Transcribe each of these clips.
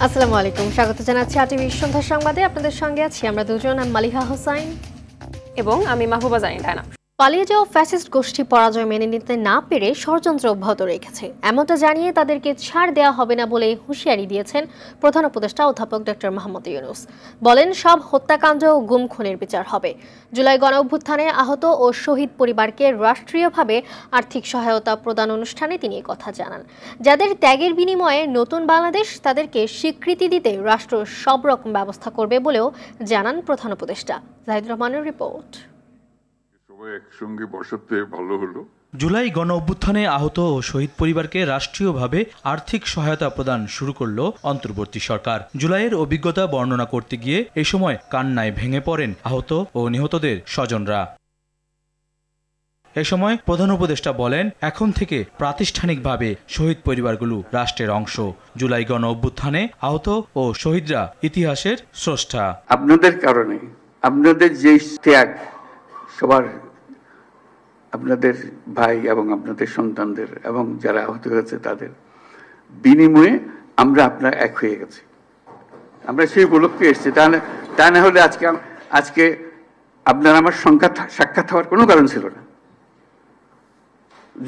আসসালামু আলাইকুম, স্বাগত জানাচ্ছি আরটিভি সন্ধ্যা সংবাদে। আপনাদের সঙ্গে আছি আমরা দুজন, আমি মালিহা হোসাইন এবং আমি মাহবুবা জানি ডায়না। পালিয়ে যাওয়া ফ্যাসিস্ট গোষ্ঠী পরাজয় মেনে নিতে না পেরে ষড়যন্ত্র অব্যাহত রেখেছে, এমনটা জানিয়ে তাদেরকে ছাড় দেওয়া হবে না বলে হুঁশিয়ারি দিয়েছেন প্রধান উপদেষ্টা অধ্যাপক ডক্টর মোহাম্মদ ইউনূস। বলেন, সব হত্যাকাণ্ড ও গুম খুনের বিচার হবে। জুলাই গণঅভ্যুত্থানে আহত ও শহীদ পরিবারকে রাষ্ট্রীয়ভাবে আর্থিক সহায়তা প্রদান অনুষ্ঠানে তিনি কথা জানান। যাদের ত্যাগের বিনিময়ে নতুন বাংলাদেশ, তাদেরকে স্বীকৃতি দিতে রাষ্ট্র সব রকম ব্যবস্থা করবে বলেও জানান প্রধান উপদেষ্টা। জাহিদ রহমানের রিপোর্ট। একসঙ্গে বসাতে ভালো হলো। জুলাই গণ অভ্যুত্থানে আহত ও শহীদ পরিবারকে রাষ্ট্রীয়ভাবে আর্থিক সহায়তা প্রদান শুরু করল অন্তর্বর্তী সরকার। জুলাইয়ের অভিজ্ঞতা বর্ণনা করতে গিয়ে এই সময় কান্নায় ভেঙে পড়েন আহত ও নিহতদের স্বজনরা। এ সময় প্রধান উপদেষ্টা বলেন, এখন থেকে প্রাতিষ্ঠানিকভাবে শহীদ পরিবারগুলো রাষ্ট্রের অংশ। জুলাই গণ অভ্যুত্থানে আহত ও শহীদরা ইতিহাসের স্রষ্টা। আপনাদের কারণে, আপনাদের যে ত্যাগ, সবার আপনাদের ভাই এবং আপনাদের সন্তানদের এবং যারা আহত হয়েছে তাদের বিনিময়ে আমরা আপনার এক হয়ে গেছি। আমরা সেই উপলক্ষে এসেছি। তা না হলে আজকে আপনার আমার সাক্ষাৎ হওয়ার কোনো কারণ ছিল না।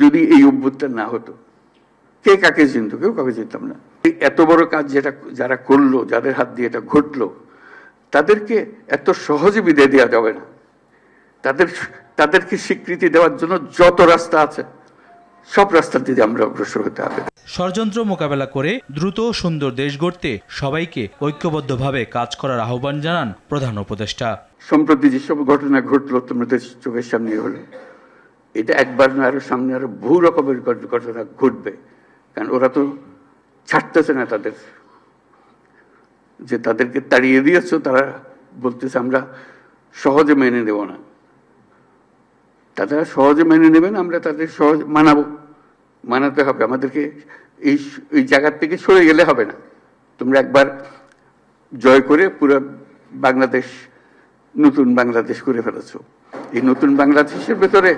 যদি এই অভ্যুত্থান না হতো, কে কাকে চিনত? কেউ কাকে চিনতাম না। এত বড় কাজ যারা করলো, যাদের হাত দিয়ে এটা ঘটলো, তাদেরকে এত সহজে বিদায় দেওয়া যাবে না। তাদেরকে স্বীকৃতি দেওয়ার জন্য যত রাস্তা আছে, সব রাস্তা দিয়ে আমরা অগ্রসর হতে হবে। ষড়যন্ত্র মোকাবেলা করে দ্রুত সুন্দর দেশ গড়তে সবাইকে ঐক্যবদ্ধভাবে কাজ করার আহ্বান জানান প্রধান উপদেষ্টা। সম্প্রতি যেসব ঘটনা ঘটলো তোমাদের চোখের সামনে হলো, এটা একবার না, আরো সামনে আরো বহু রকমের ঘটনা ঘটবে। কারণ ওরা তো ছাড়তেছে না তাদেরকে তাড়িয়ে দিয়েছ, তারা বলতেছে আমরা সহজে মেনে নেব না। তারা সহজে মেনে নেবেন, আমরা তাদের সহজ মানাতে হবে। আমাদেরকে এই জায়গার থেকে সরে গেলে হবে না। তোমরা একবার জয় করে পুরো বাংলাদেশ নতুন বাংলাদেশ করে ফেলেছো। এই নতুন বাংলাদেশের ভেতরে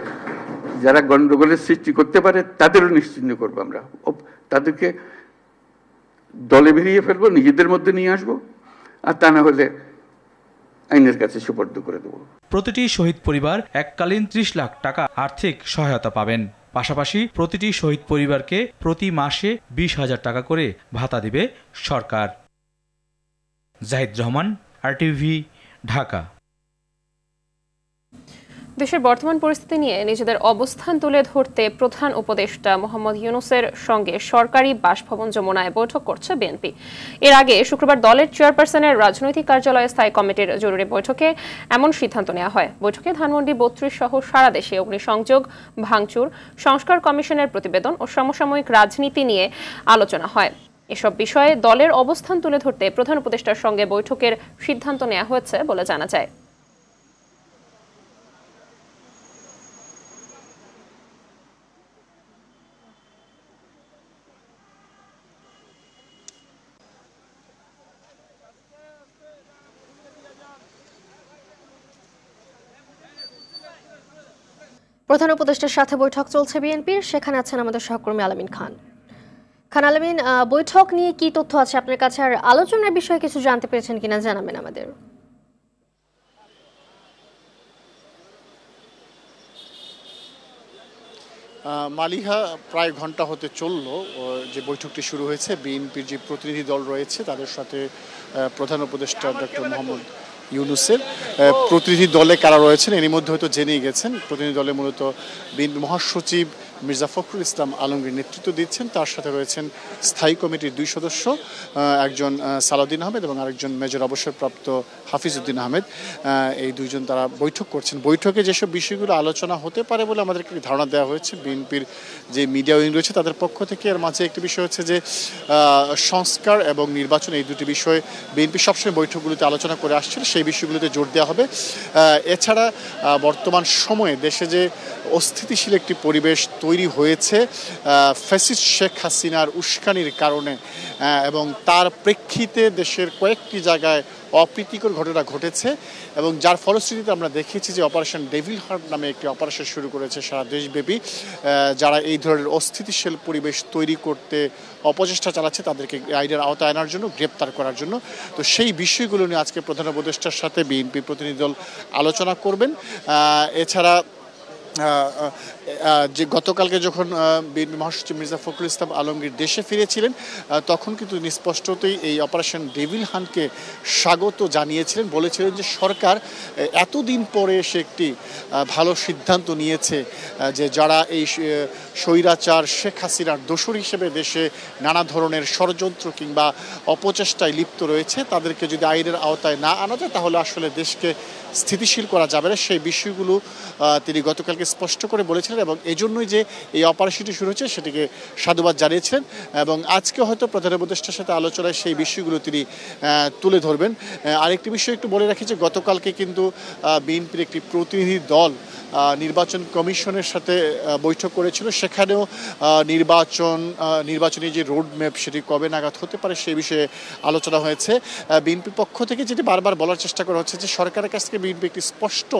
যারা গন্ডগোলের সৃষ্টি করতে পারে তাদেরও নিশ্চিহ্ন করবো আমরা। তাদেরকে দলে বেরিয়ে ফেলবো, নিজেদের মধ্যে নিয়ে আসবো, আর তা না হলে আইনের কাছে সুপর্দ করে দেবো। প্রতিটি শহীদ পরিবার এককালীন 30 লাখ টাকা আর্থিক সহায়তা পাবেন। পাশাপাশি প্রতিটি শহীদ পরিবারকে প্রতি মাসে 20,000 টাকা করে ভাতা দিবে সরকার। জাহিদ রহমান, আরটিভি, ঢাকা। দেশের বর্তমান পরিস্থিতি নিয়ে নিজেদের অবস্থান তুলে ধরতে প্রধান উপদেষ্টা মোহাম্মদ ইউনূসের সঙ্গে সরকারি বাসভবন যমুনায় বৈঠক করছে বিএনপি। এর আগে শুক্রবার দলের চেয়ারপারসনের রাজনৈতিক কার্যালয়ে স্থায়ী কমিটির জরুরি বৈঠকে এমন সিদ্ধান্ত নেওয়া হয়। বৈঠকে ধানমন্ডি 32 সহ সারা দেশে অগ্নিসংযোগ, ভাঙচুর, সংস্কার কমিশনের প্রতিবেদন ও সমসাময়িক রাজনীতি নিয়ে আলোচনা হয়। এসব বিষয়ে দলের অবস্থান তুলে ধরতে প্রধান উপদেষ্টার সঙ্গে বৈঠকের সিদ্ধান্ত নেওয়া হয়েছে বলে জানা যায়। প্রধান উপদেষ্টার সাথে বৈঠক চলছে বিএনপির, সেখানে আছেন আমাদের সহকর্মী আলামিন খান। আলামিন, বৈঠক নিয়ে কি তথ্য আছে আপনার কাছে, আর আলোচনার বিষয়ে কিছু জানতে পেরেছেন কিনা জানাবেন আমাদের। মালিহা, প্রায় ঘন্টা হতে চলল যে বৈঠকটি শুরু হয়েছে। বিএনপির যে প্রতিনিধি দল রয়েছে তাদের সাথে প্রধান উপদেষ্টা ডক্টর মোহাম্মদ ইউনূসের প্রতিনিধি দলে কারা রয়েছেন এরই মধ্যে হয়তো জেনেই গেছেন। প্রতিনিধি দলে মূলত বিএনপি মহাসচিব মির্জা ফখরুল ইসলাম আলমগীর নেতৃত্ব দিচ্ছেন। তার সাথে রয়েছেন স্থায়ী কমিটির 2 সদস্য, একজন সালাউদ্দিন আহমেদ এবং আরেকজন মেজর অবসরপ্রাপ্ত হাফিজউদ্দিন আহমেদ। এই দুইজন তারা বৈঠক করছেন। বৈঠকে যেসব বিষয়গুলো আলোচনা হতে পারে বলে আমাদেরকে ধারণা দেওয়া হয়েছে বিএনপির যে মিডিয়া উইং রয়েছে তাদের পক্ষ থেকে, এর মাঝে একটি বিষয় হচ্ছে যে সংস্কার এবং নির্বাচন, এই দুটি বিষয় বিএনপি সবসময় বৈঠকগুলোতে আলোচনা করে আসছিল, সেই বিষয়গুলোতে জোর দেওয়া হবে। এছাড়া বর্তমান সময়ে দেশে যে অস্থিতিশীল একটি পরিবেশ তৈরি হয়েছে ফ্যাসিস্ট শেখ হাসিনার উস্কানির কারণে, এবং তার প্রেক্ষিতে দেশের কয়েকটি জায়গায় অপ্রীতিকর ঘটনা ঘটেছে, এবং যার ফলশ্রুতিতে আমরা দেখেছি যে অপারেশন ডেভিল হান্ট নামে একটি অপারেশন শুরু করেছে সারা দেশব্যাপী, যারা এই ধরনের অস্থিতিশীল পরিবেশ তৈরি করতে অপচেষ্টা চালাচ্ছে তাদেরকে আইনের আওতায় আনার জন্য, গ্রেপ্তার করার জন্য। তো সেই বিষয়গুলো নিয়ে আজকে প্রধান উপদেষ্টার সাথে বিএনপি প্রতিনিধি দল আলোচনা করবেন। এছাড়া যে গতকালকে যখন বিএনপি মহাসচিব মির্জা ফখরুল ইসলাম আলমগীর দেশে ফিরেছিলেন, তখন কিন্তু স্পষ্টতই এই অপারেশন ডেভিল হান্টকে স্বাগত জানিয়েছিলেন, বলেছিলেন যে সরকার এতদিন পরে এসে একটি ভালো সিদ্ধান্ত নিয়েছে যে যারা এই স্বৈরাচার শেখ হাসিনার দোসর হিসেবে দেশে নানা ধরনের ষড়যন্ত্র কিংবা অপচেষ্টায় লিপ্ত রয়েছে তাদেরকে যদি আইনের আওতায় না আনা যায় তাহলে আসলে দেশকে স্থিতিশীল করা যাবে না। সেই বিষয়গুলো তিনি গতকালকে স্পষ্ট করে বলেছিলেন, এবং এজন্যই যে এই অপারেশনটি শুরু হয়েছে সেটিকে সাধুবাদ জানিয়েছিলেন, এবং আজকে হয়তো প্রধান উপদেষ্টার সাথে আলোচনায় সেই বিষয়গুলো তিনি তুলে ধরবেন। আরেকটি বিষয় একটু বলে রাখি যে গতকালকে কিন্তু বিএনপির একটি প্রতিনিধি দল নির্বাচন কমিশনের সাথে বৈঠক করেছিল, সেখানেও নির্বাচনী যে রোড ম্যাপ সেটি কবে নাগাদ হতে পারে সেই বিষয়ে আলোচনা হয়েছে। বিএনপির পক্ষ থেকে যেটি বারবার বলার চেষ্টা করা হচ্ছে যে সরকারের কাছ থেকে বিএনপি একটি স্পষ্ট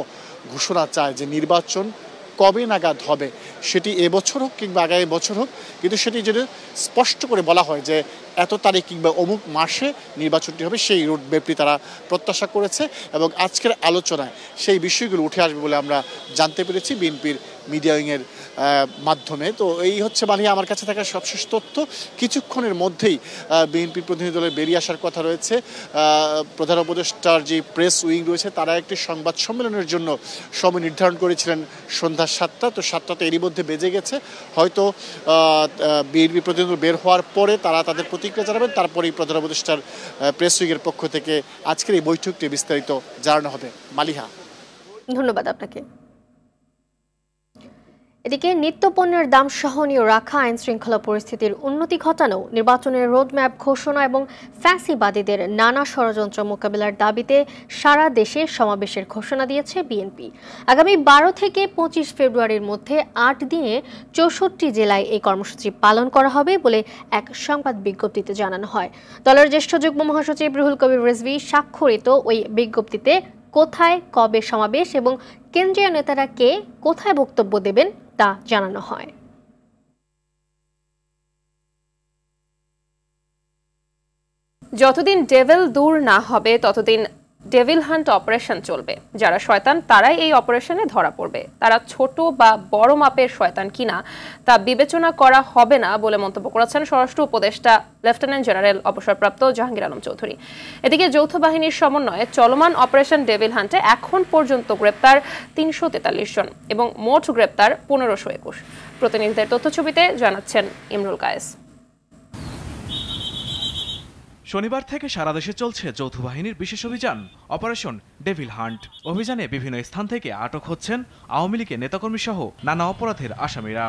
ঘোষণা চায় যে নির্বাচন কবে নাগাদ হবে, সেটি এবছর হোক কিংবা আগামী বছর হোক, কিন্তু সেটি যদি স্পষ্ট করে বলা হয় যে এত তারিখ কিংবা অমুক মাসে নির্বাচনটি হবে, সেই রোড ম্যাপটি তারা প্রত্যাশা করেছে, এবং আজকের আলোচনায় সেই বিষয়গুলো উঠে আসবে বলে আমরা জানতে পেরেছি বিএনপির মিডিয়া উইংয়ের মাধ্যমে। তো এই হচ্ছে মানে আমার কাছে থাকা সবশেষ তথ্য। কিছুক্ষণের মধ্যেই বিএনপির প্রতিনিধি দলের বেরিয়ে আসার কথা রয়েছে। প্রধান উপদেষ্টার যে প্রেস উইং রয়েছে তারা একটি সংবাদ সম্মেলনের জন্য সময় নির্ধারণ করেছিলেন সন্ধ্যা 7টা, তো 7টাতে এরই মধ্যে বেজে গেছে। হয়তো বিএনপি প্রতিনিধি বের হওয়ার পরে তারা তাদের প্রতিক্রিয়া জানাবেন, তারপরেই প্রধান উপদেষ্টার প্রেস উইংয়ের পক্ষ থেকে আজকের এই বৈঠকটি বিস্তারিত জানানো হবে। মালিহা, ধন্যবাদ আপনাকে। এদিকে নিত্যপণ্যের দাম সহনীয় রাখা, আইন শৃঙ্খলা পরিস্থিতির উন্নতি ঘটানো, নির্বাচনের রোডম্যাপ ঘোষণা এবং ফ্যাসিবাদীদের নানা ষড়যন্ত্র মোকাবিলার দাবিতে সারা দেশে সমাবেশের ঘোষণা দিয়েছে বিএনপি। আগামী 12 থেকে 25 ফেব্রুয়ারির মধ্যে 8 দিনে 64 জেলায় এই কর্মসূচি পালন করা হবে বলে এক সংবাদ বিজ্ঞপ্তিতে জানানো হয়। দলের জ্যেষ্ঠ যুগ্ম মহাসচিব রুহুল কবির রিজভী স্বাক্ষরিত ওই বিজ্ঞপ্তিতে কোথায় কবে সমাবেশ এবং কেন্দ্রীয় নেতারা কে কোথায় বক্তব্য দেবেন তা জানানো হয়। যতদিন ডেভিল দূর না হবে ততদিন ডেভিল হান্ট অপারেশন চলবে। যারা শয়তান তারাই এই অপারেশনে ধরা পড়বে। তারা ছোট বা বড় মাপের শয়তান কিনা তা বিবেচনা করা হবে না বলে মন্তব্য করেছেন স্বরাষ্ট্র উপদেষ্টা লেফটেন্যান্ট জেনারেল অবসরপ্রাপ্ত জাহাঙ্গীর আলম চৌধুরী। এদিকে যৌথ বাহিনীর সমন্বয়ে চলমান অপারেশন ডেভিল হান্টে এখন পর্যন্ত গ্রেপ্তার 343 জন এবং মোট গ্রেপ্তার 1521। প্রতিনিধিদের তথ্যছবিতে জানাচ্ছেন ইমরুল কায়েস। শনিবার থেকে সারা দেশে চলছে যৌথ বাহিনীর বিশেষ অভিযান অপারেশন ডেভিল হান্ট। অভিযানে বিভিন্ন স্থান থেকে আটক হচ্ছেন আওয়ামী লীগের নেতাকর্মী সহ নানা অপরাধের আসামিরা।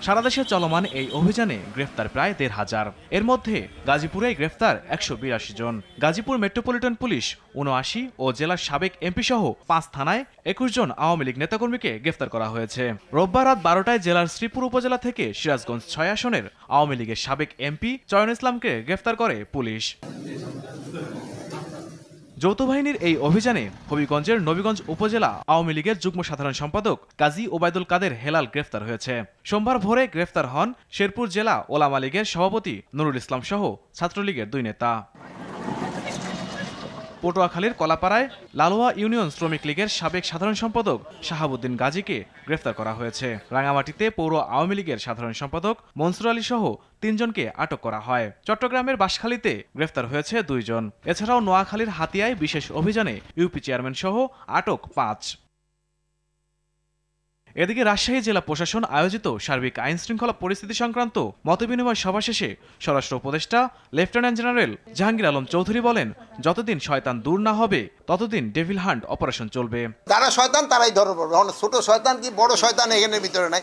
সারা দেশে চলমান এই অভিযানে গ্রেফতার প্রায় 1500। এর মধ্যে গাজীপুরে গ্রেফতার 182 জন। গাজীপুর মেট্রোপলিটন পুলিশ 79 ও জেলার সাবেক এমপি সহ 5 থানায় 21 জন আওয়ামী লীগ নেতাকর্মীকে গ্রেফতার করা হয়েছে। রোববার রাত 12টায় জেলার শ্রীপুর উপজেলা থেকে সিরাজগঞ্জ 6 আসনের আওয়ামী লীগের সাবেক এমপি চয়ন ইসলামকে গ্রেফতার করে পুলিশ। যৌথ বাহিনীর এই অভিযানে হবিগঞ্জের নবীগঞ্জ উপজেলা আওয়ামী লীগের যুগ্ম সাধারণ সম্পাদক কাজী ওবায়দুল কাদের হেলাল গ্রেফতার হয়েছে। সোমবার ভোরে গ্রেফতার হন শেরপুর জেলা ওলামা লীগের সভাপতি নুরুল ইসলাম সহ ছাত্রলীগের 2 নেতা। পটুয়াখালীর কলাপাড়ায় লালুয়া ইউনিয়ন শ্রমিক লীগের সাবেক সাধারণ সম্পাদক শাহাবুদ্দিন গাজীকে গ্রেফতার করা হয়েছে। রাঙামাটিতে পৌর আওয়ামী লীগের সাধারণ সম্পাদক মনসুর আলী সহ 3 জনকে আটক করা হয়। চট্টগ্রামের বাঁশখালীতে গ্রেফতার হয়েছে 2 জন। এছাড়াও নোয়াখালীর হাতিয়ায় বিশেষ অভিযানে ইউপি চেয়ারম্যান সহ আটক 5। এদিকে রাজশাহী জেলা প্রশাসন আয়োজিত সার্বিক আইন শৃঙ্খলা পরিস্থিতি সংক্রান্ত মতবিনিময় সভা শেষে স্বরাষ্ট্র উপদেষ্টা লেফটেন্যান্ট জেনারেল জাহাঙ্গীর আলম চৌধুরী বলেন, যতদিন শয়তান দূর না হবে ততদিন ডেভিল হান্ট অপারেশন চলবে। যারা শয়তান তারাই ধরা পড়বে। ছোট শয়তান কি বড় শয়তান এখানের ভিতরে নাই,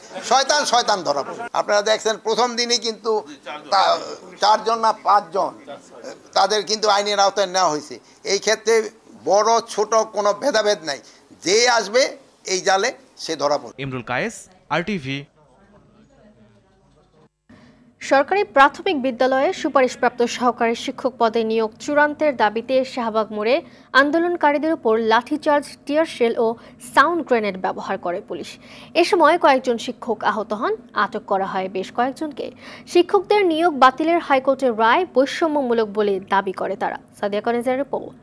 শয়তান ধরা পড়বে। আপনারা দেখছেন প্রথম দিনই কিন্তু 4 জন না 5 জন তাদের কিন্তু আইনের আওতায় নেওয়া হয়েছে। এই ক্ষেত্রে বড় ছোট কোনো ভেদাভেদ নাই, যে আসবে এই জালে সে ধরা পড়বে। ইমরুল কায়েস, RTV। সরকারি প্রাথমিক বিদ্যালয়ে সুপারিশপ্রাপ্ত সহকারী শিক্ষক পদে নিয়োগ চূড়ান্তের দাবিতে শাহবাগ মোড়ে আন্দোলনকারীদের উপর লাঠিচার্জ, টিয়ার শেল ও সাউন্ড গ্রেনেড ব্যবহার করে পুলিশ। এ সময় কয়েকজন শিক্ষক আহত হন, আটক করা হয় বেশ কয়েকজনকে। শিক্ষকদের নিয়োগ বাতিলের হাইকোর্টের রায় বৈষম্যমূলক বলে দাবি করে তারা। সাদিয়া কনেজের রিপোর্ট।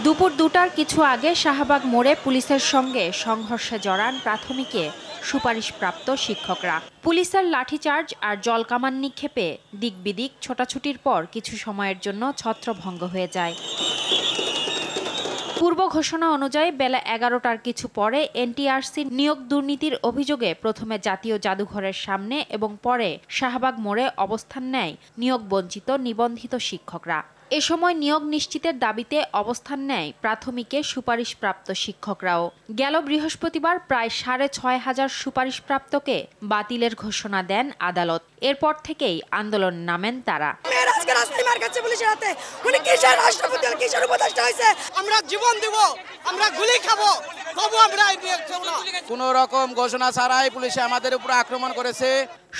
দুপুর 2টার কিছু আগে শাহবাগ মোড়ে পুলিশের সঙ্গে সংঘর্ষে জড়ান প্রাথমিকে সুপারিশপ্রাপ্ত শিক্ষকরা। পুলিশের লাঠিচার্জ আর জলকামান নিক্ষেপে দিক বিদিক ছোটাছুটির পর কিছু সময়ের জন্য ছত্রভঙ্গ হয়ে যায়। পূর্ব ঘোষণা অনুযায়ী বেলা 11টার কিছু পরে NTRC নিয়োগ দুর্নীতির অভিযোগে প্রথমে জাতীয় জাদুঘরের সামনে এবং পরে শাহবাগ মোড়ে অবস্থান নেয় নিয়োগ বঞ্চিত নিবন্ধিত শিক্ষকরা। এ সময় নিয়োগ নিশ্চিতের দাবিতে অবস্থান নেয় প্রাথমিকে সুপারিশপ্রাপ্ত শিক্ষকরাও। গেল বৃহস্পতিবার প্রায় 6,500 সুপারিশপ্রাপ্তকে বাতিলের ঘোষণা দেন আদালত। এরপর থেকেই আন্দোলন নামেন তারা। আমরা জীবন দেব, আমরা গুলি খাবো, তবু আমরা কোনো রকম ঘোষণা ছাড়াই পুলিশ আমাদের উপর আক্রমণ করেছে।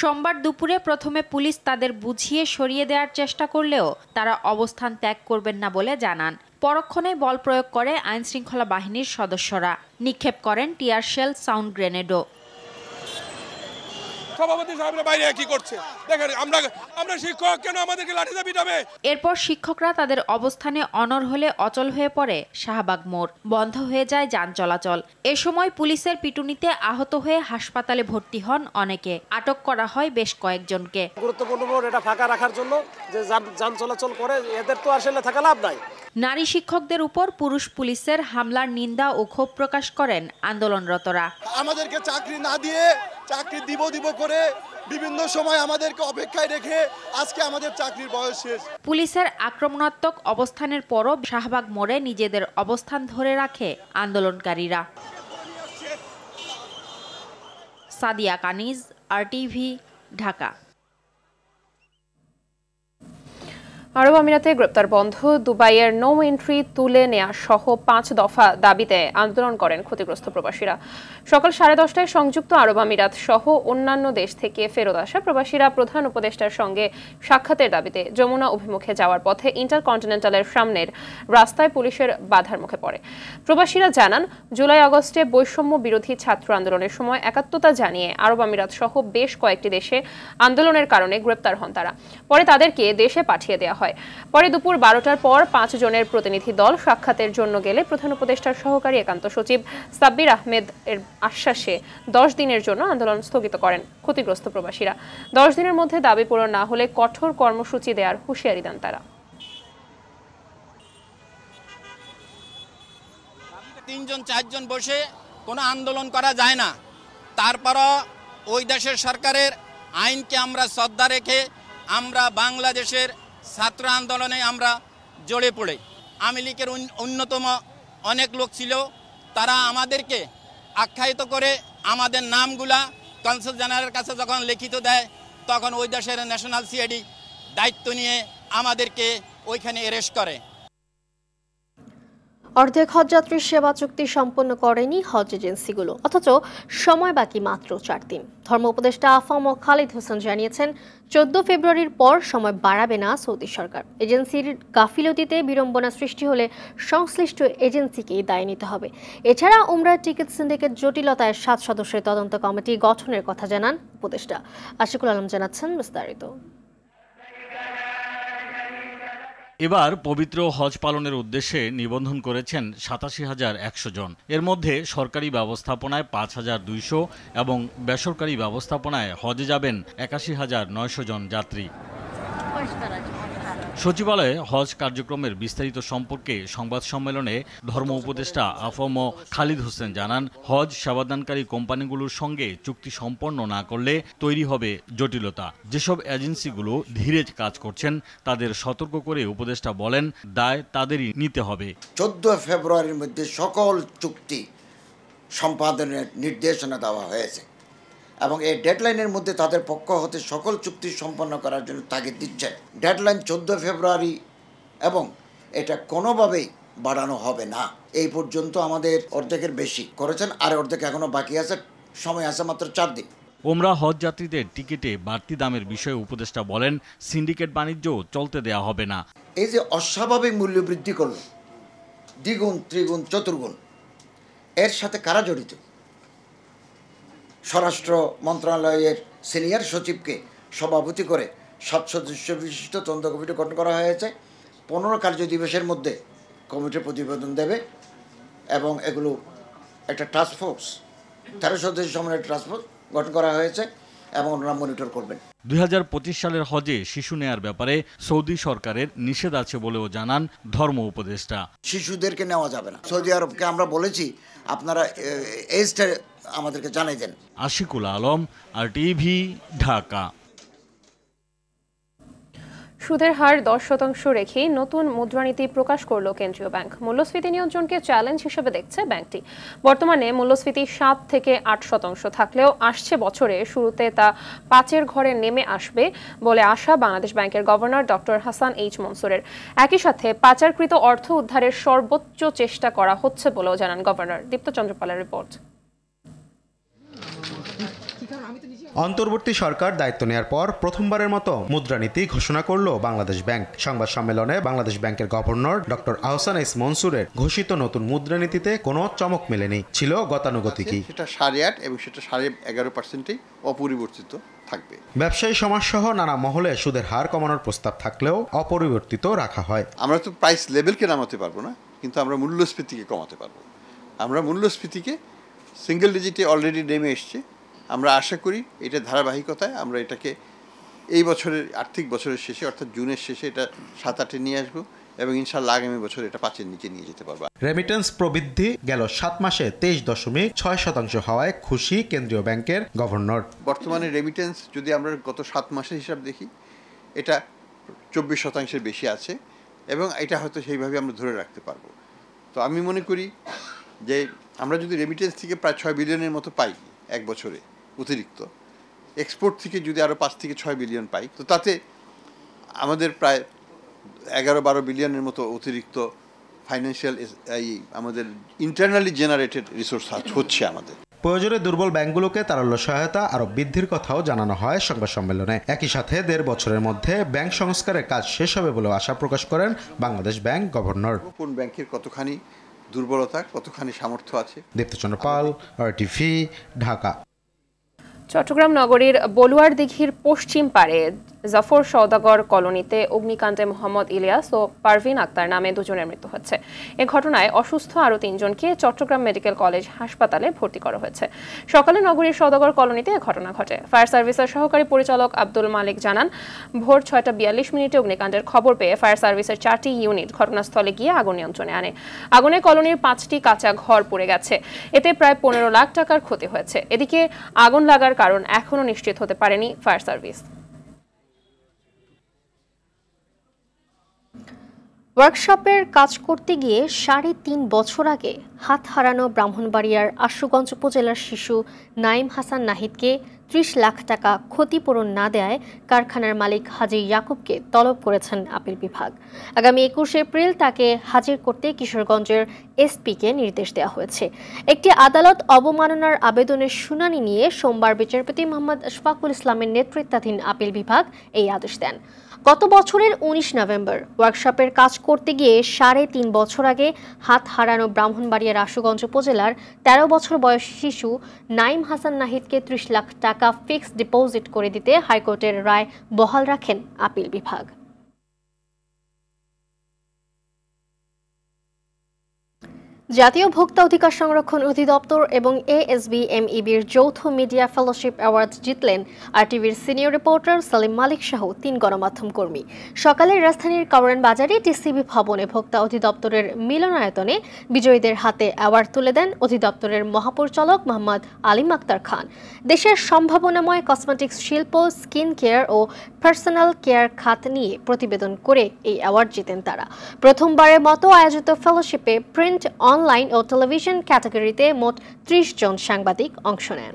সোমবার দুপুরে প্রথমে পুলিশ তাদের বুঝিয়ে সরিয়ে দেওয়ার চেষ্টা করলেও তারা অবস্থান ত্যাগ করবেন না বলে জানান। পরক্ষণে বল প্রয়োগ করে আইনশৃঙ্খলা বাহিনীর সদস্যরা, নিক্ষেপ করেন টিয়ার শেল, সাউন্ড গ্রেনেডও। সভাপতি সাহেবরা বাইরে কি করছে দেখেন, আমরা শিক্ষক, কেন আমাদেরকে লাঠি দিয়ে পিটাবে? এরপর শিক্ষকরা তাদের অবস্থানে অনড় হলে অচল হয়ে পড়ে শাহবাগ মোড়, বন্ধ হয়ে যায় যান চলাচল। এ সময় পুলিশের পিটুনিতে আহত হয়ে হাসপাতালে ভর্তি হন অনেকে, আটক করা হয় বেশ কয়েকজনকে। গুরুত্বপূর্ণ মোড় এটা ফাঁকা রাখার জন্য যে যান চলাচল করে, এদের তো আসলে থাকা লাভ নাই। নারী শিক্ষকদের উপর পুরুষ পুলিশের হামলার নিন্দা ও ক্ষোভ প্রকাশ করেন আন্দোলনরতরা। আমাদেরকে চাকরি না দিয়ে চাকরি দিব করে বিভিন্ন সময় আমাদেরকে অপেক্ষায় রেখে আজকে আমাদের চাকরির বয়স শেষ। পুলিশের আক্রমণাত্মক অবস্থানের পরও শাহবাগ মোড়ে নিজেদের অবস্থান ধরে রাখে আন্দোলনকারীরা। সাদিয়া কানিজ, RTV, ঢাকা। আরব আমিরাতে গ্রেপ্তার বন্ধ, দুবাইয়ের নো এন্ট্রি তুলে নেওয়া সহ 5 দফা দাবিতে আন্দোলন করেন ক্ষতিগ্রস্ত প্রবাসীরা। সকাল 10:30টায় সংযুক্ত আরব আমিরাত সহ অন্যান্য দেশ থেকে ফেরত আসা প্রবাসীরা প্রধান উপদেষ্টার সঙ্গে সাক্ষাতের দাবিতে যমুনা অভিমুখে যাওয়ার পথে ইন্টারকন্টিনেন্টালের সামনের রাস্তায় পুলিশের বাধার মুখে পড়ে। প্রবাসীরা জানান, জুলাই আগস্টে বৈষম্য বিরোধী ছাত্র আন্দোলনের সময় একাত্মতা জানিয়ে আরব আমিরাত সহ বেশ কয়েকটি দেশে আন্দোলনের কারণে গ্রেপ্তার হন তারা। পরে তাদেরকে দেশে পাঠিয়ে দেওয়া হয়। পরে দুপুর 12টার পর 5 জনের প্রতিনিধি দল সাক্ষাতের জন্য গেলে প্রধান উপদেষ্টার সহকারী একান্ত সচিব সাব্বির আহমেদ এর আশ্বাসে 10 দিনের জন্য আন্দোলন স্থগিত করেন ক্ষতিগ্রস্ত প্রবাসীরা। 10 দিনের মধ্যে দাবি পূরণ না হলে কঠোর কর্মসূচি দেওয়ার হুঁশিয়ারি দেন তারা। 3-4 জন বসে কোনো আন্দোলন করা যায় না। তারপরও ওই দেশের সরকারের আইনকে আমরা শ্রদ্ধা রেখে আমরা বাংলাদেশের ছাত্র আন্দোলনে আমরা জড়ে পড়ে। আওয়ামী লীগের অন্যতম অনেক লোক ছিল, তারা আমাদেরকে আখ্যায়িত করে আমাদের নামগুলা কনসাল জেনারেলের কাছে যখন লিখিত দেয়, তখন ওই দেশের ন্যাশনাল সিআইডি দায়িত্ব নিয়ে আমাদেরকে ওইখানে অ্যারেস্ট করে। অর্ধেক হজযাত্রীর সেবা চুক্তি সম্পন্ন করেনি হজ এজেন্সিগুলো, অথচ সময় বাকি মাত্র 4 দিন। ধর্ম উপদেষ্টা আফম খালিদ হোসেন জানিয়েছেন, 14 ফেব্রুয়ারির পর সময় বাড়াবে না সৌদি সরকার। এজেন্সির গাফিলতিতে বিড়ম্বনা সৃষ্টি হলে সংশ্লিষ্ট এজেন্সিকেই দায় নিতে হবে। এছাড়া উমরাহ টিকিট সিন্ডিকেট জটিলতায় 7 সদস্যের তদন্ত কমিটি গঠনের কথা জানান উপদেষ্টা। আশিকুল আলম জানাচ্ছেন বিস্তারিত। এবার পবিত্র হজ পালনের উদ্দেশ্যে নিবন্ধন করেছেন 87,100 জন। এর মধ্যে সরকারি ব্যবস্থাপনায় 5,200 এবং বেসরকারি ব্যবস্থাপনায় হজে যাবেন 81,900 জন যাত্রী। সচিবালয়ে হজ কার্যক্রমের বিস্তারিত সম্পর্কে সংবাদ সম্মেলনে ধর্ম উপদেষ্টা আফম খালিদ হোসেন জানান, হজ সেবাদানকারী কোম্পানিগুলোর সঙ্গে চুক্তি সম্পন্ন না করলে তৈরি হবে জটিলতা। যেসব এজেন্সিগুলো ধীরে কাজ করছেন তাদের সতর্ক করে উপদেষ্টা বলেন, দায় তাদেরই নিতে হবে। 14 ফেব্রুয়ারির মধ্যে সকল চুক্তি সম্পাদনের নির্দেশনা দেওয়া হয়েছে এবং এই ডেডলাইনের মধ্যে তাদের পক্ষ হতে সকল চুক্তি সম্পন্ন করার জন্য তাগিদ দিচ্ছে। ডেডলাইন 14 ফেব্রুয়ারি এবং এটা কোনোভাবেই বাড়ানো হবে না। এই পর্যন্ত আমাদের অর্ধেকের বেশি করেছেন, আর অর্ধেক এখনো বাকি আছে, সময় আছে মাত্র 4 দিন। ওমরা হজ যাত্রীদের টিকিটে বাড়তি দামের বিষয়ে উপদেষ্টা বলেন, সিন্ডিকেট বাণিজ্য চলতে দেয়া হবে না। এই যে অস্বাভাবিক মূল্য বৃদ্ধি করল, দ্বিগুণ ত্রিগুণ চতুর্গুণ, এর সাথে কারা জড়িত? স্বরাষ্ট্র মন্ত্রণালয়ের সিনিয়র সচিবকে সভাপতি করে 7 সদস্য বিশিষ্ট তদন্ত কমিটি গঠন করা হয়েছে। 15 কার্য দিবসের মধ্যে কমিটি প্রতিবেদন দেবে এবং এগুলো একটা টাস্কফোর্স 13 সদস্য সমন্বয়ের টাস্কফোর্স গঠন করা হয়েছে এবং ওনারা মনিটর করবেন। 2025 সালের হজে শিশু নেয়ার ব্যাপারে সৌদি সরকারের নিষেধ আছে বলেও জানান ধর্ম উপদেষ্টা। শিশুদেরকে নেওয়া যাবে না। সৌদি আরবকে আমরা বলেছি আপনারা এজটা আমাদেরকে জানাই দেন। আশিকুল আলম, RTV, ঢাকা। সুদের হার 10% রেখেই নতুন মুদ্রানীতি প্রকাশ করল কেন্দ্রীয় ব্যাংক। মূল্যস্ফীতি নিয়ন্ত্রণকে চ্যালেঞ্জ হিসেবে দেখছে ব্যাংকটি। বর্তমানে মূল্যস্ফীতি 7 থেকে 8% থাকলেও আসছে বছরে শুরুতে তা 5-এর ঘরে নেমে আসবে বলে আশা বাংলাদেশ ব্যাংকের গভর্নর ডক্টর হাসান এইচ মনসুরের। একই সাথে পাচারকৃত অর্থ উদ্ধারের সর্বোচ্চ চেষ্টা করা হচ্ছে বলেও জানান গভর্নর। দীপ্ত চন্দ্রপালের রিপোর্ট। অন্তর্বর্তী সরকার দায়িত্ব নেয়ার পর প্রথমবারের মতো মুদ্রানীতি ঘোষণা করল বাংলাদেশ ব্যাংক। সংবাদ সম্মেলনে বাংলাদেশ ব্যাংকের গভর্নর ডক্টর আহসান এইচ মনসুরের ঘোষিত নতুন মুদ্রানীতিতে কোনো চমক মেলেনি, ছিল গতানুগতিকই। সেটা 8.5 এবং সেটা 11.5%ই অপরিবর্তিত থাকবে। ব্যবসায়ী সমাজসহ নানা মহলে সুদের হার কমানোর প্রস্তাব থাকলেও অপরিবর্তিত রাখা হয়। আমরা তো প্রাইস লেভেলকে নামাতে পারবো না, কিন্তু আমরা মূল্যস্ফীতিকে কমাতে পারবো। আমরা মূল্যস্ফীতিকে সিঙ্গেল ডিজিটে অলরেডি নেমে এসছে। আমরা আশা করি এটা ধারাবাহিকতায় আমরা এটাকে এই বছরের আর্থিক বছরের শেষে অর্থাৎ জুনের শেষে এটা 7-8-এ নিয়ে আসবো এবং ইনশাআল্লাহ আগামী বছর এটা 5-এর নিচে নিয়ে যেতে পারবো। রেমিটেন্স প্রবৃদ্ধি গেল 7 মাসে 23.6% হওয়ায় খুশি কেন্দ্রীয় ব্যাংকের গভর্নর। বর্তমানে রেমিটেন্স যদি আমরা গত 7 মাসের হিসাব দেখি, এটা 24% বেশি আছে এবং এটা হয়তো সেইভাবে আমরা ধরে রাখতে পারবো। তো আমি মনে করি যে আমরা যদি রেমিটেন্স থেকে প্রায় 6 বিলিয়নের মতো পাই এক বছরে অতিরিক্ত, এক্সপোর্ট থেকে যদি আরও 5 থেকে 6 বিলিয়ন পাই, তো তাতে আমাদের প্রায় 11-12 বিলিয়নের মতো অতিরিক্ত ফাইন্যান্সিয়াল আমাদের ইন্টারনালি জেনারেটেড রিসোর্স হচ্ছে আমাদের। প্রয়োজনে দুর্বল ব্যাংকগুলোকে তারল্য সহায়তা আরো বৃদ্ধির কথাও জানানো হয় সংবাদ সম্মেলনে। একই সাথে 1.5 বছরের মধ্যে ব্যাংক সংস্কারের কাজ শেষ হবে বলেও আশা প্রকাশ করেন বাংলাদেশ ব্যাংক গভর্নর। কোন ব্যাংকের কতখানি দুর্বলতা, কতখানি সামর্থ্য আছে। দীপ্ত চন্দ্রপাল, RTV, ঢাকা। চট্টগ্রাম নগরীর বলুয়ার দিঘির পশ্চিম পাড়ে জাফর সওদাগর কলোনিতে অগ্নিকাণ্ডে মোহাম্মদ ইলিয়াস ও পারভিন আক্তার নামে 2 জনের মৃত্যু হয়েছে। এ ঘটনায় অসুস্থ আরও 3 জনকে চট্টগ্রাম মেডিকেল কলেজ হাসপাতালে ভর্তি করা হয়েছে। সকালে নগরীর সওদাগর কলোনিতে এ ঘটনা ঘটে। ফায়ার সার্ভিসের সহকারী পরিচালক আব্দুল মালিক জানান, ভোর 6:42 অগ্নিকাণ্ডের খবর পেয়ে ফায়ার সার্ভিসের 4টি ইউনিট ঘটনাস্থলে গিয়ে আগুন নিয়ন্ত্রণে আনে। আগুনে কলোনির 5টি কাঁচা ঘর পুড়ে গেছে। এতে প্রায় 15 লাখ টাকার ক্ষতি হয়েছে। এদিকে আগুন লাগার কারণ এখনও নিশ্চিত হতে পারেনি ফায়ার সার্ভিস। ওয়ার্কশপের কাজ করতে গিয়ে 3.5 বছর আগে হাত হারানো ব্রাহ্মণবাড়িয়ার আশুগঞ্জ উপজেলার শিশু নাইম হাসান নাহিদকে 30 লাখ টাকা ক্ষতিপূরণ না দেয়ায় কারখানার মালিক হাজী ইয়াকুবকে তলব করেছেন আপিল বিভাগ। আগামী 21 এপ্রিল তাকে হাজির করতে কিশোরগঞ্জের এসপিকে নির্দেশ দেওয়া হয়েছে। একটি আদালত অবমাননার আবেদনের শুনানি নিয়ে সোমবার বিচারপতি মোহাম্মদ আশফাকুল ইসলামের নেতৃত্বাধীন আপিল বিভাগ এই আদেশ দেন। গত বছরের 19 নভেম্বর ওয়ার্কশপের কাজ করতে গিয়ে 3.5 বছর আগে হাত হারানো ব্রাহ্মণবাড়িয়ার আশুগঞ্জ উপজেলার 13 বছর বয়সী শিশু নাইম হাসান নাহিদকে 30 লাখ টাকা ফিক্সড ডিপোজিট করে দিতে হাইকোর্টের রায় বহাল রাখেন আপিল বিভাগ। জাতীয় ভোক্তা অধিকার সংরক্ষণ অধিদপ্তর এবং ASBMEBর যৌথ মিডিয়া ফেলোশিপ অ্যাওয়ার্ড জিতলেন RTVর সিনিয়র রিপোর্টার সালিম মালিক সহ 3 গণমাধ্যম কর্মী। সকালে রাজধানীর কাওরান বাজারে TCB ভবনে ভোক্তা অধিদপ্তরের মিলনায়তনে বিজয়ীদের হাতে অ্যাওয়ার্ড তুলে দেন অধিদপ্তরের মহাপরিচালক মোহাম্মদ আলিম আক্তার খান। দেশের সম্ভাবনাময় কসমেটিক্স শিল্প, স্কিন কেয়ার ও পার্সোনাল কেয়ার খাত নিয়ে প্রতিবেদন করে এই অ্যাওয়ার্ড জিতেন তারা। প্রথমবারের মতো আয়োজিত ফেলোশিপে প্রিন্ট, অনলাইন ও টেলিভিশন ক্যাটাগরিতে মোট 30 জন সাংবাদিক অংশ নেন।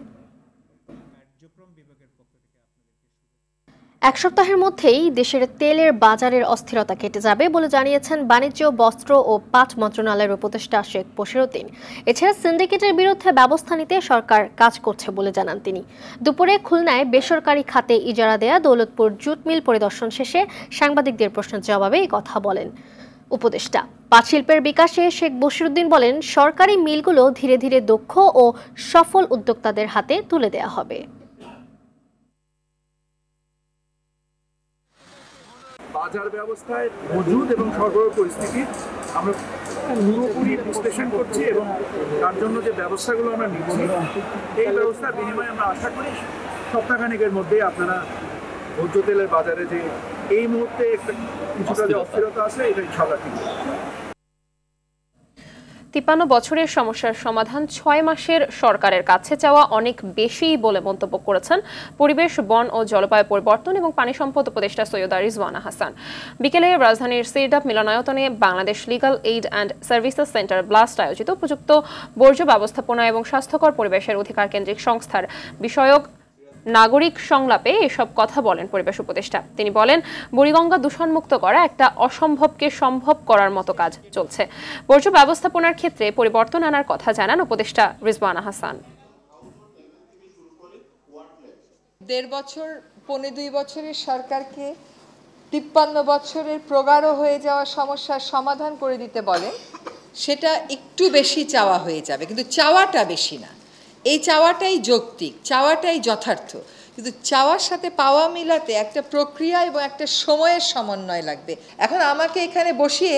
এক সপ্তাহের মধ্যেই দেশের তেলের বাজারের অস্থিরতা কেটে যাবে বলে জানিয়েছেন বাণিজ্য, বস্ত্র ও পাট মন্ত্রণালয়ের উপদেষ্টা শেখ বশিরউদ্দিন। এছাড়া সিন্ডিকেটের বিরুদ্ধে ব্যবস্থা নিতে সরকার কাজ করছে বলে জানান তিনি। দুপুরে খুলনায় বেসরকারি খাতে ইজারা দেয়া দৌলতপুর জুট মিল পরিদর্শন শেষে সাংবাদিকদের প্রশ্নের জবাবে এই কথা বলেন উপদেষ্টা। পাট শিল্পের বিকাশে শেখ বশিরউদ্দিন বলেন, সরকারি মিলগুলো ধীরে ধীরে দক্ষ ও সফল উদ্যোক্তাদের হাতে তুলে দেয়া হবে। বাজার ব্যবস্থায় মজুদ এবং সরবরাহ পরিস্থিতি আমরা পুরোপুরি বিশ্লেষণ করছি এবং তার জন্য যে ব্যবস্থাগুলো আমরা নিচ্ছি, এই ব্যবস্থার বিনিময়ে আমরা আশা করি সপ্তাহখানেকের মধ্যেই আপনারা ভোজ্য তেলের বাজারে যে এই মুহূর্তে কিছুটা যে অস্থিরতা আছে এটা ইনশাআল্লাহ ঠিক। 53 বছরের সমস্যার সমাধান 6 মাসের সরকারের কাছে চাওয়া অনেক বেশি বলে মন্তব্য করেছেন পরিবেশ, বন ও জলবায়ু পরিবর্তন এবং পানি সম্পদ উপদেষ্টা সৈয়দা রিজওয়ানা হাসান। বিকেলে রাজধানীর সিরডাপ মিলনায়তনে Bangladesh legal aid and services centre blast আয়োজিত উপযুক্ত বর্জ্য ব্যবস্থাপনা এবং স্বাস্থ্যকর পরিবেশের অধিকার কেন্দ্রিক সংস্থার বিষয়ক নাগরিক সংলাপে এসব কথা বলেন পরিবেশ উপদেষ্টা। তিনি বলেন, বুড়িগঙ্গা দূষণমুক্ত করা একটা অসম্ভবকে সম্ভব করার মতো কাজ চলছে। বর্জ্য ব্যবস্থাপনার ক্ষেত্রে পরিবর্তন আনার কথা জানান উপদেষ্টা রিজওয়ানা হাসান। 1.5 বছর 2.25 বছরের সরকারকে 53 বছরের প্রগাঢ় হয়ে যাওয়া সমস্যার সমাধান করে দিতে বলেন, সেটা একটু বেশি চাওয়া হয়ে যাবে, কিন্তু চাওয়াটা বেশি না। এই চাওয়াটাই যৌক্তিক, চাওয়াটাই যথার্থ, কিন্তু চাওয়ার সাথে পাওয়া মিলাতে একটা প্রক্রিয়া এবং একটা সময়ের সমন্বয় লাগবে। এখন আমাকে এখানে বসিয়ে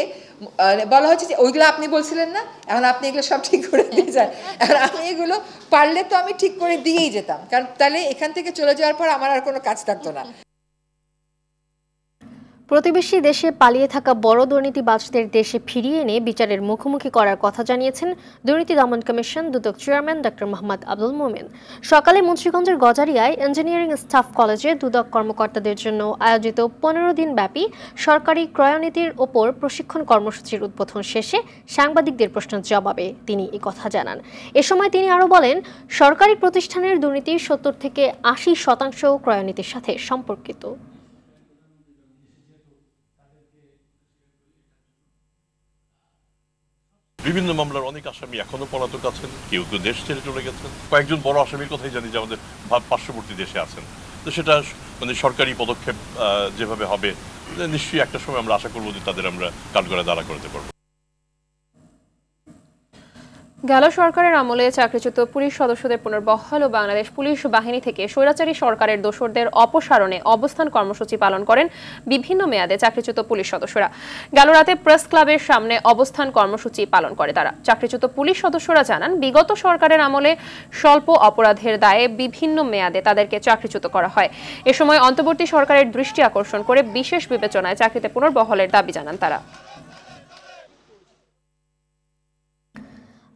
বলা হচ্ছে যে ওইগুলো আপনি বলছিলেন না, এখন আপনি এগুলো সব ঠিক করে দিয়ে যান। এখন আমি এগুলো পারলে তো আমি ঠিক করে দিয়েই যেতাম, কারণ তাহলে এখান থেকে চলে যাওয়ার পর আমার আর কোনো কাজ থাকতো না। প্রতিবেশী দেশে পালিয়ে থাকা বড় দুর্নীতিবাজদের দেশে ফিরিয়ে এনে বিচারের মুখোমুখি করার কথা জানিয়েছেন দুর্নীতি দমন কমিশন দুদক চেয়ারম্যান ডক্টর মোহাম্মদ আব্দুল মোমেন। সকালে মুন্সিগঞ্জের গজারিয়ায় ইঞ্জিনিয়ারিং স্টাফ কলেজে দুদক কর্মকর্তাদের জন্য আয়োজিত 15 দিন ব্যাপী সরকারি ক্রয়নীতির ওপর প্রশিক্ষণ কর্মসূচির উদ্বোধন শেষে সাংবাদিকদের প্রশ্নের জবাবে তিনি এই কথা জানান। এ সময় তিনি আরও বলেন, সরকারি প্রতিষ্ঠানের দুর্নীতি 70 থেকে 80% ক্রয়নীতির সাথে সম্পর্কিত। বিভিন্ন মামলার অনেক আসামি এখনো পলাতক আছেন, কেউ কেউ দেশ ছেড়ে চলে গেছেন। কয়েকজন বড় আসামির কথাই জানি যে আমাদের পার্শ্ববর্তী দেশে আছেন। তো সেটা মানে সরকারি পদক্ষেপ যেভাবে হবে, নিশ্চয়ই একটা সময় আমরা আশা করবো যে তাদের আমরা কাঠগড়ায় দাঁড়া করতে পারবো। গেল সরকারের আমলে চাকরিচ্যুত পুলিশ সদস্যদের পুনর্বহাল ও বাংলাদেশ পুলিশ বাহিনী থেকে স্বৈরাচারী সরকারের দোসরদের অপসারণে অবস্থান কর্মসূচি পালন করেন বিভিন্ন মেয়াদে চাকরিচ্যুত পুলিশ সদস্যরা। গেল রাতে প্রেস ক্লাবের সামনে অবস্থান কর্মসূচি পালন করে তারা। চাকরিচ্যুত পুলিশ সদস্যরা জানান, বিগত সরকারের আমলে স্বল্প অপরাধের দায়ে বিভিন্ন মেয়াদে তাদেরকে চাকরিচ্যুত করা হয়। এ সময় অন্তর্বর্তী সরকারের দৃষ্টি আকর্ষণ করে বিশেষ বিবেচনায় চাকরিতে পুনর্বহালের দাবি জানান তারা।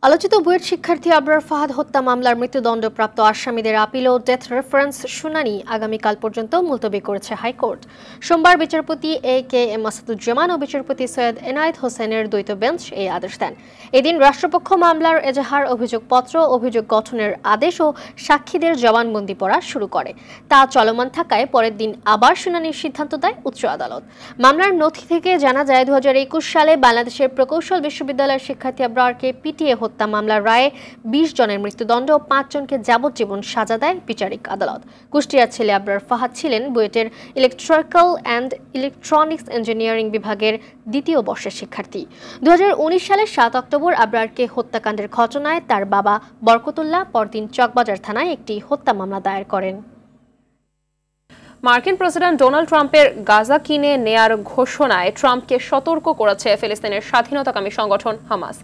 আলোচিত বুয়েট শিক্ষার্থী আবরার ফাহাদ হত্যা মামলার মৃত্যুদণ্ডপ্রাপ্ত আসামিদের আপিল ও ডেথ রেফারেন্স শুনানি আগামীকাল পর্যন্ত মুলতবি করেছে হাইকোর্ট। সোমবার বিচারপতি A.K.M. আসাদুজ্জামান ও বিচারপতি সৈয়দ এনায়েত হোসেনের দ্বৈত বেঞ্চ এই আদেশ দেন। এদিন রাষ্ট্রপক্ষ মামলার এজাহার, অভিযোগপত্র, অভিযোগ গঠনের আদেশ ও সাক্ষীদের জবানবন্দি পড়া শুরু করে। তা চলমান থাকায় পরের দিন আবার শুনানির সিদ্ধান্ত দেয় উচ্চ আদালত। মামলার নথি থেকে জানা যায়, 2021 সালে বাংলাদেশের প্রকৌশল বিশ্ববিদ্যালয়ের শিক্ষার্থী আবরারকে পিটিয়ে হত্যা মামলার রায়ে 20 জনের মৃত্যুদণ্ড ও 5 জনকে যাবজ্জীবন সাজা দেয় বিচারিক আদালত। কুষ্টিয়ার ছেলে আবরার ফাহাদ ছিলেন বুয়েটের ইলেকট্রিক্যাল অ্যান্ড ইলেকট্রনিক্স ইঞ্জিনিয়ারিং বিভাগের 2য় বর্ষের শিক্ষার্থী। 2019 সালের 7 অক্টোবর আবরারকে হত্যাকাণ্ডের ঘটনায় তার বাবা বরকতুল্লাহ পরদিন চকবাজার থানায় একটি হত্যা মামলা দায়ের করেন। মার্কিন প্রেসিডেন্ট ডোনাল্ড ট্রাম্পের গাজা কিনে নেয়ার ঘোষণায় ট্রাম্পকে সতর্ক করেছে ফিলিস্তিনের স্বাধীনতাকামী সংগঠন হামাস।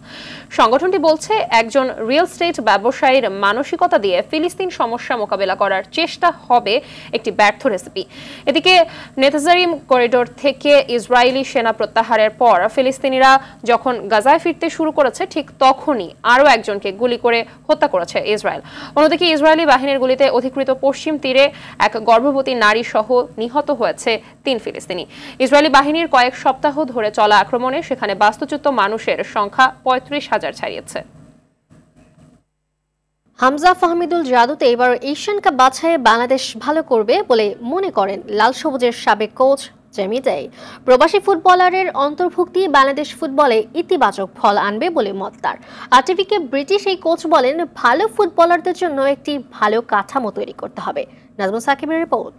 সংগঠনটি বলছে, একজন রিয়েল এস্টেট ব্যবসায়ীর মানসিকতা দিয়ে ফিলিস্তিন সমস্যা মোকাবেলা করার চেষ্টা হবে একটি ব্যর্থ রেসিপি। এদিকে নেতাজারিম করিডোর থেকে ইসরায়েলি সেনা প্রত্যাহারের পর ফিলিস্তিনিরা যখন গাজায় ফিরতে শুরু করেছে, ঠিক তখনই আরও একজনকে গুলি করে হত্যা করেছে ইসরায়েল। অন্যদিকে ইসরায়েলি বাহিনীর গুলিতে অধিকৃত পশ্চিম তীরে এক গর্ভবতী নারী সহ নিহত হয়েছে 3 ফিলিস্তিনি। ইসরায়েলি বাহিনীর কয়েক সপ্তাহ ধরে চলা আক্রমণে সেখানে বাস্তুচ্যুত মানুষের সংখ্যা 35,000 ছাড়িয়েছে। হামজা ফাহমিদুল জাদুতে এবার এশিয়ান কাপ বাছাইয়ে বাংলাদেশ ভালো করবে বলে মনে করেন লাল সবুজের সাবেক কোচ জেমি ডে। প্রবাসী ফুটবলারের অন্তর্ভুক্তি বাংলাদেশ ফুটবলে ইতিবাচক ফল আনবে বলে মত তার। আরটিভিকে ব্রিটিশ এই কোচ বলেন, ভালো ফুটবলারদের জন্য একটি ভালো কাঠামো তৈরি করতে হবে। নাজমুল সাকিবের রিপোর্ট।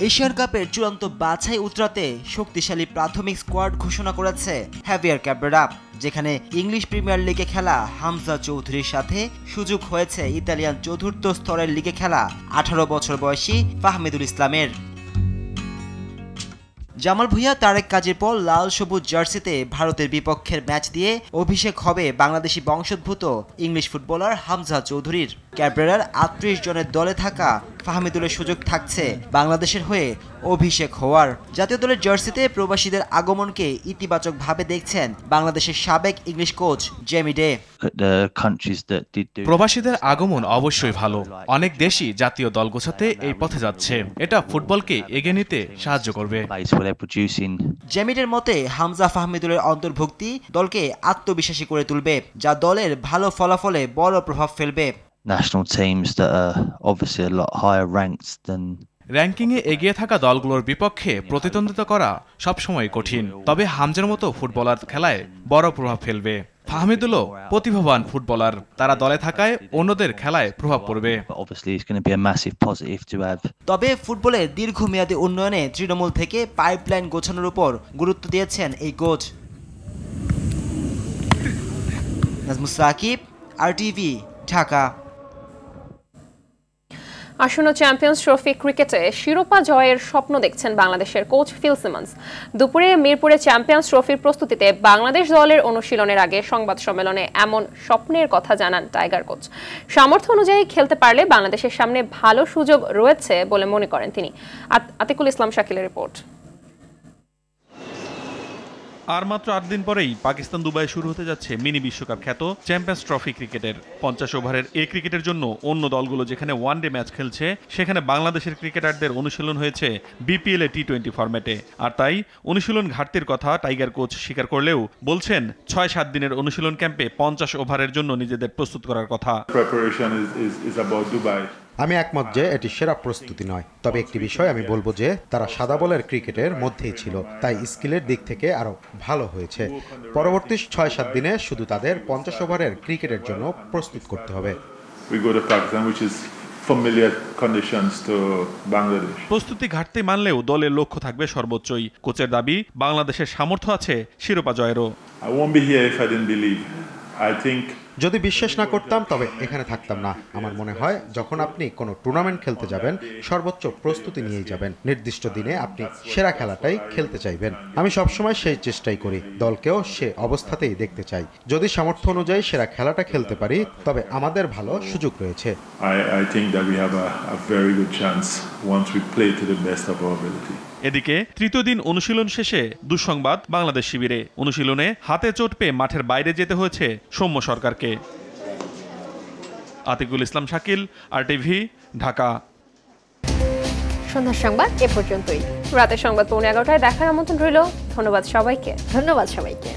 এশিয়ান কাপের চূড়ান্ত বাছাই উতরাতে শক্তিশালী প্রাথমিক স্কোয়াড ঘোষণা করেছে হাভিয়ার ক্যাব্রেরা, যেখানে ইংলিশ প্রিমিয়ার লিগে খেলা হামজা চৌধুরীর সাথে সুযোগ হয়েছে ইতালিয়ান চতুর্থ স্তরের লিগে খেলা 18 বছর বয়সী ফাহমিদুল ইসলামের। জামাল ভুঁইয়া তারেক কাজীর পর লাল সবুজ জার্সিতে ভারতের বিপক্ষের ম্যাচ দিয়ে অভিষেক হবে বাংলাদেশি বংশোদ্ভূত ইংলিশ ফুটবলার হামজা চৌধুরীর। ক্যাব্রেরার 38 জনের দলে থাকা ফাহমিদুলের সুযোগ থাকছে বাংলাদেশের হয়ে অভিষেক হওয়ার। জাতীয় দলের জার্সিতে প্রবাসীদের আগমনকে ইতিবাচকভাবে দেখছেন বাংলাদেশের সাবেক ইংলিশ কোচ জেমি ডে। প্রবাসীদের আগমন অবশ্যই ভালো। অনেক দেশই জাতীয় দল গোছাতে এই পথে যাচ্ছে। এটা ফুটবলকে এগিয়ে নিতে সাহায্য করবে। জেমিডের মতে হামজা ফাহমিদুলের অন্তর্ভুক্তি দলকে আত্মবিশ্বাসী করে তুলবে, যা দলের ভালো ফলাফলে বড় প্রভাব ফেলবে। র্যাঙ্কিংয়ে এগিয়ে থাকা দলগুলোর বিপক্ষে প্রতিদ্বন্দ্বিতা করা সবসময় কঠিন, তবে হামজার মতো ফুটবলার খেলায় বড় প্রভাব ফেলবে। ফাহমিদুলও প্রতিভাবান ফুটবলার, তারা দলে থাকায় অন্যদের খেলায় প্রভাব পড়বে। তবে ফুটবলের দীর্ঘমেয়াদী উন্নয়নে তৃণমূল থেকে পাইপলাইন গোছানোর উপর গুরুত্ব দিয়েছেন এই কোচ। নাজমুল সাকিব, আরটিভি, ঢাকা। আসন্ন চ্যাম্পিয়ন্স ট্রফি ক্রিকেটে শিরোপা জয়ের স্বপ্ন দেখছেন বাংলাদেশের কোচ ফিল সিমন্স। দুপুরে মিরপুরে চ্যাম্পিয়ন্স ট্রফির প্রস্তুতিতে বাংলাদেশ দলের অনুশীলনের আগে সংবাদ সম্মেলনে এমন স্বপ্নের কথা জানান টাইগার কোচ। সামর্থ্য অনুযায়ী খেলতে পারলে বাংলাদেশের সামনে ভালো সুযোগ রয়েছে বলে মনে করেন তিনি। আতিকুল ইসলাম শাকিলের রিপোর্ট। আর মাত্র 8 দিন পরেই পাকিস্তান দুবাইয়ে শুরু হতে যাচ্ছে মিনি বিশ্বকাপ খ্যাত চ্যাম্পিয়ন্স ট্রফি ক্রিকেটের 50 ওভারের এই ক্রিকেটের জন্য অন্য দলগুলো যেখানে ওয়ানডে ম্যাচ খেলছে, সেখানে বাংলাদেশের ক্রিকেটারদের অনুশীলন হয়েছে বিপিএল এ টি20 ফরম্যাটে। আর তাই অনুশীলন ঘাটতির কথা টাইগার কোচ স্বীকার করলেও বলছেন 6-7 দিনের অনুশীলন ক্যাম্পে 50 ওভারের জন্য নিজেদের প্রস্তুত করার কথা। আমি একমত যে এটি সেরা প্রস্তুতি নয়, তবে একটি বিষয় আমি বলবো যে তারা সাদা বলের ক্রিকেটের মধ্যেই ছিল, তাই স্কিলের দিক থেকে আরো ভালো হয়েছে। পরবর্তী 6-7 দিনে শুধু তাদের 50 ওভারের ক্রিকেটের জন্য প্রস্তুত করতে হবে। প্রস্তুতি ঘাটতি মানলেও দলের লক্ষ্য থাকবে সর্বোচ্চই। কোচের দাবি, বাংলাদেশের সামর্থ্য আছে শিরোপা জয়েরও। যদি বিশ্বাস না করতাম তবে এখানে থাকতাম না। আমার মনে হয় যখন আপনি কোনো টুর্নামেন্ট খেলতে যাবেন, সর্বোচ্চ প্রস্তুতি নিয়েই যাবেন। নির্দিষ্ট দিনে আপনি সেরা খেলাটাই খেলতে চাইবেন। আমি সবসময় সেই চেষ্টাই করি, দলকেও সে অবস্থাতেই দেখতে চাই। যদি সামর্থ্য অনুযায়ী সেরা খেলাটা খেলতে পারি, তবে আমাদের ভালো সুযোগ রয়েছে। এদিকে তৃতীয় দিন অনুশীলন শেষে দুঃসংবাদ বাংলাদেশ শিবিরে। অনুশীলনে হাতে চোট পেয়ে মাঠের বাইরে যেতে হয়েছে সৌম্য সরকারকে। আতিকুল ইসলাম শাকিল, আরটিভি, ঢাকা। সন্ধ্যার সংবাদ এ পর্যন্তই। রাতের সংবাদ 11:15টায় দেখার আমন্ত্রণ রইল। ধন্যবাদ সবাইকে।